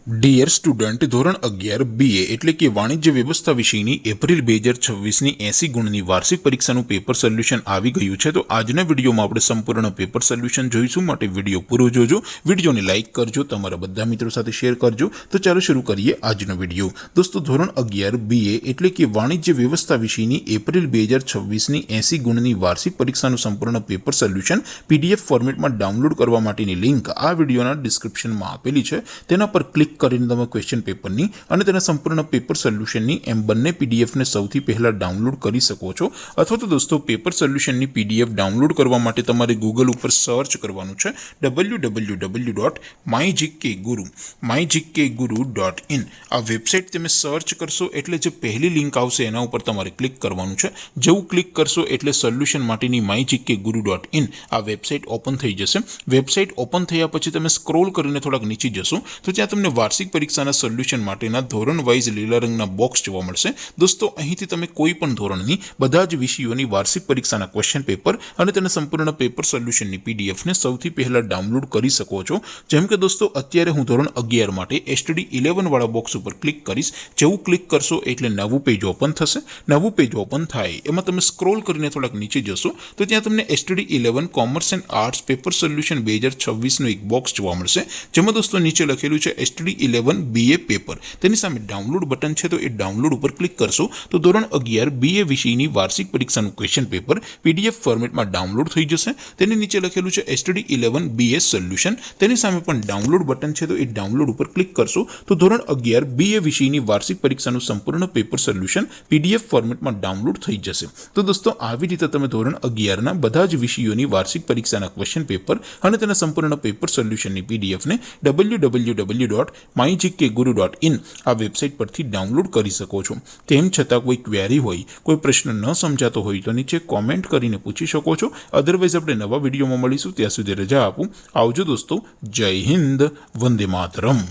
Dear student, ધોરણ 11 BA એટલે કે વાણિજ્ય વ્યવસ્થા વિષયની એપ્રિલ 2026ની 80 ગુણની વાર્ષિક પરીક્ષાનું પેપર સોલ્યુશન આવી ગયું છે। તો આજના વિડીયોમાં આપણે સંપૂર્ણ પેપર સોલ્યુશન જોઈશું, માટે વિડીયો પૂરો જોજો, વિડીયોને લાઇક કરજો, તમારા બધા મિત્રો સાથે શેર કરજો। તો ચાલો શરૂ કરીએ આજનો વિડીયો। દોસ્તો, ધોરણ 11 BA એટલે કે વાણિજ્ય વ્યવસ્થા વિષયની એપ્રિલ 2026ની 80 ગુણની વાર્ષિક પરીક્ષાનું સંપૂર્ણ પેપર સોલ્યુશન PDF ફોર્મેટમાં ડાઉનલોડ કરવા માટેની લિંક આ વિડીયોના ડિસ્ક્રિપ્શનમાં આપેલી છે। તેના પર ક્લિક કરીને તમે ક્વેશ્ચન પેપરની અને તેના સંપૂર્ણ પેપર સોલ્યુશનની એમ બંને પીડીએફને સૌથી પહેલા ડાઉનલોડ કરી શકો છો। અથવા તો દોસ્તો, પેપર સોલ્યુશનની PDF ડાઉનલોડ કરવા માટે તમારે ગૂગલ ઉપર સર્ચ કરવાનું છે www.mygkguru.in। આ વેબસાઇટ તમે સર્ચ કરશો એટલે જે પહેલી લિંક આવશે એના ઉપર તમારે ક્લિક કરવાનું છે। જેવું ક્લિક કરશો એટલે સોલ્યુશન માટેની mygkguru.in આ વેબસાઇટ ઓપન થઈ જશે। વેબસાઇટ ઓપન થયા પછી તમે સ્ક્રોલ કરીને થોડાક નીચે જશો તો ત્યાં તમને વાર્ષિક પરીક્ષાના સોલ્યુશન માટેના ધોરણ વાઇઝ લીલા રંગના બોક્સ જોવા મળશે। દોસ્તો, અહીંથી તમે કોઈ પણ ધોરણની બધા જ વિષયોની વાર્ષિક પરીક્ષાના ક્વેશ્ચન પેપર અને તેના સંપૂર્ણ પેપર સોલ્યુશનની પીડીએફને સૌથી પહેલા ડાઉનલોડ કરી શકો છો। જેમ કે દોસ્તો, અત્યારે હું ધોરણ 11 માટે STD 11 વાળા બોક્સ ઉપર ક્લિક કરીશ। જેવું ક્લિક કરશો એટલે નવું પેજ ઓપન થશે। નવું પેજ ઓપન થાય એમાં તમે સ્ક્રોલ કરીને થોડાક નીચે જશો તો ત્યાં તમને STD 11 commerce and arts paper solution 2026નું એક બોક્સ જોવા મળશે। જેમાં દોસ્તો નીચે લખેલું છે STD 11 BA પેપર। તેની સામે ડાઉનલોડ બટન છે, તો એ ડાઉનલોડ ઉપર ક્લિક કરશો તો ધોરણ 11 BA વિષયની વાર્ષિક પરીક્ષાનું ક્વેશ્ચન પેપર PDF ફોર્મેટમાં ડાઉનલોડ થઈ જશે। તેની નીચે લખેલું છે STD 11 BA સોલ્યુશન। તેની સામે પણ ડાઉનલોડ બટન છે, તો એ ડાઉનલોડ ઉપર ક્લિક કરશો તો ધોરણ 11 BA વિષયની વાર્ષિક પરીક્ષાનું સંપૂર્ણ પેપર સોલ્યુશન PDF ફોર્મેટમાં ડાઉનલોડ થઈ જશે। તો દોસ્તો, આવી રીતે તમે ધોરણ 11ના બધા જ વિષયોની વાર્ષિક પરીક્ષાના ક્વેશ્ચન પેપર અને તેના સંપૂર્ણ પેપર સોલ્યુશનની પીડીએફને www.mygkguru.in આ વેબસાઇટ પરથી ડાઉનલોડ કરી શકો છો। તેમ છતાં કોઈ ક્વેરી હોય, કોઈ પ્રશ્ન ન સમજાતો હોય તો નીચે કોમેન્ટ કરીને પૂછી શકો છો। અધરવાઇઝ આપણે નવા વિડીયોમાં મળીશું, ત્યાં સુધી રજા આપું। આવજો દોસ્તો, જય હિન્દ, વંદે માતરમ।